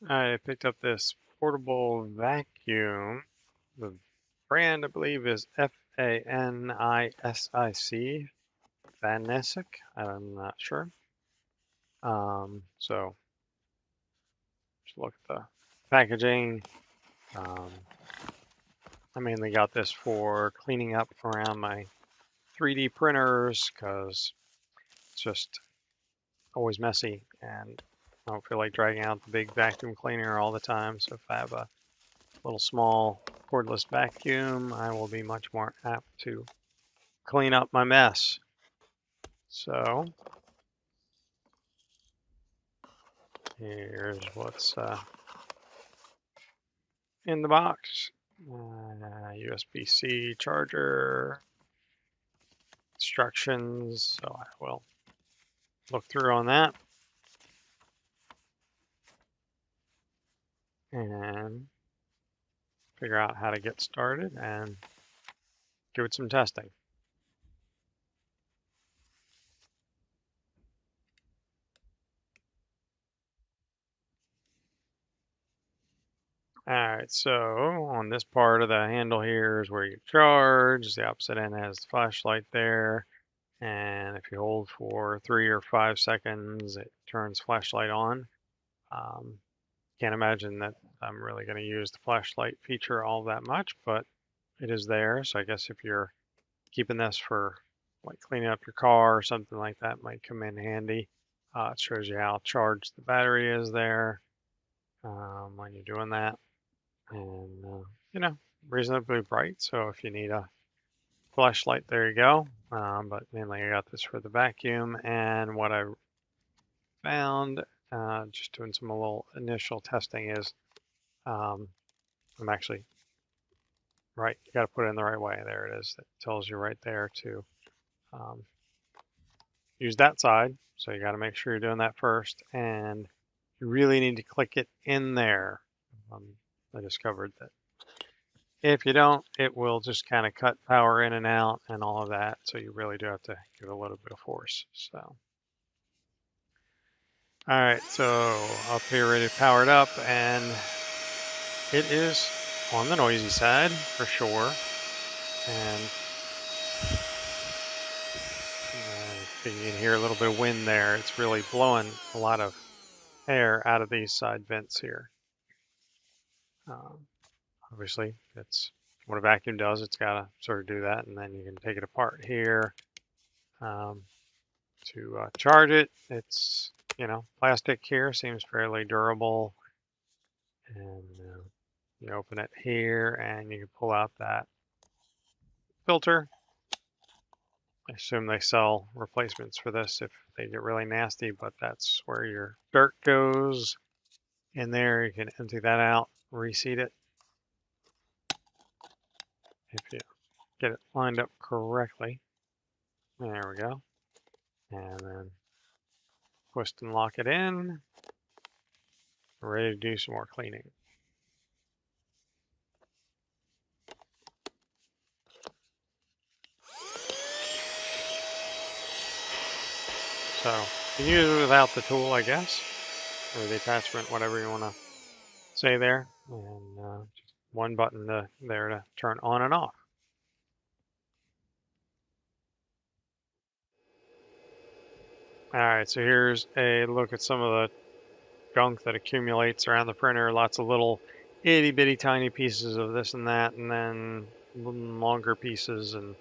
I picked up this portable vacuum. The brand, I believe, is Fanisc. Fanisic. I'm not sure. So just look at the packaging. Um, I mainly got this for cleaning up around my 3D printers because it's just always messy and I don't feel like dragging out the big vacuum cleaner all the time. So if I have a little small cordless vacuum, I will be much more apt to clean up my mess. So here's what's in the box. USB-C charger, instructions, so I will look through on that and figure out how to get started and give it some testing. All right, so on this part of the handle here is where you charge. The opposite end has the flashlight there. And if you hold for 3 or 5 seconds, it turns flashlight on. Can't imagine that I'm really going to use the flashlight feature all that much, but it is there. So I guess if you're keeping this for like cleaning up your car or something like that, might come in handy. It shows you how charged the battery is there when you're doing that. And, reasonably bright. So if you need a flashlight, there you go. But mainly I got this for the vacuum. And what I found, just doing some little initial testing, is I'm actually right. You got to put it in the right way. There it is. It tells you right there to um, use that side. So you got to make sure you're doing that first. And you really need to click it in there. I discovered that if you don't, it will just kind of cut power in and out and all of that. So you really do have to give it a little bit of force. So, all right, so up here ready to power it up, and it is on the noisy side for sure. And you can hear a little bit of wind there. It's really blowing a lot of air out of these side vents here. Obviously, it's what a vacuum does. It's got to sort of do that, and then you can take it apart here to charge it. It's, plastic here, seems fairly durable. And you open it here, and you can pull out that filter. I assume they sell replacements for this if they get really nasty, but that's where your dirt goes. In there, you can empty that out, reseat it if you get it lined up correctly. There we go. And then twist and lock it in. We're ready to do some more cleaning. So you can use it without the tool, I guess, or the attachment, whatever you want to say there. And just one button there to turn on and off. All right, so here's a look at some of the gunk that accumulates around the printer. Lots of little itty bitty tiny pieces of this and that, and then longer pieces and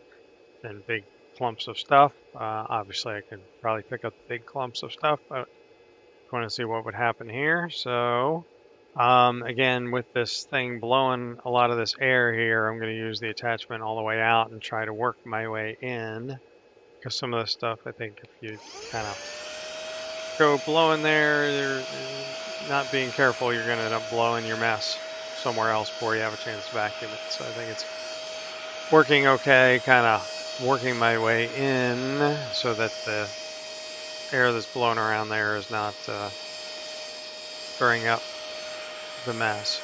then big clumps of stuff. Obviously, I could probably pick up the big clumps of stuff, but I want to see what would happen here. So again, with this thing blowing a lot of this air here, I'm going to use the attachment all the way out and try to work my way in. Because some of the stuff, I think, if you kind of go blowing there, not being careful, you're going to end up blowing your mess somewhere else before you have a chance to vacuum it. So I think it's working okay, kind of working my way in so that the air that's blowing around there is not stirring up the mess.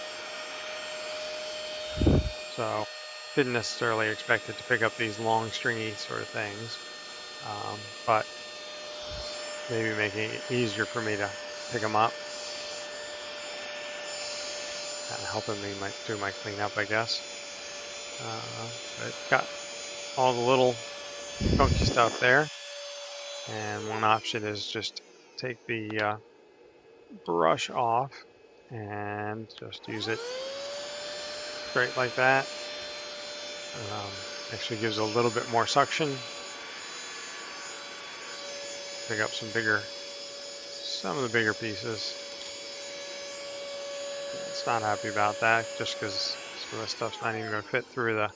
So didn't necessarily expect it to pick up these long stringy sort of things, but maybe making it easier for me to pick them up. kind of helping me do my cleanup, I guess. But got all the little funky stuff there. And one option is just take the brush off and just use it straight like that. Actually gives a little bit more suction. Pick up some of the bigger pieces. It's not happy about that just because some of the stuff's not even going to fit through that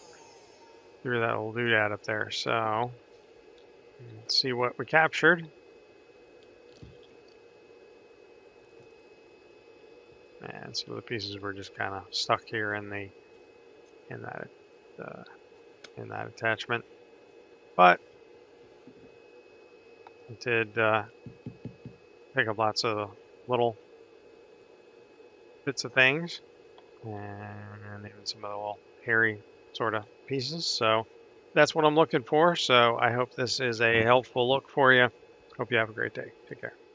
old doodad up there. So let's see what we captured. And some of the pieces were just kind of stuck here in that attachment, but it did pick up lots of little bits of things, and even some of the little hairy sort of pieces. So that's what I'm looking for. So I hope this is a helpful look for you. Hope you have a great day. Take care.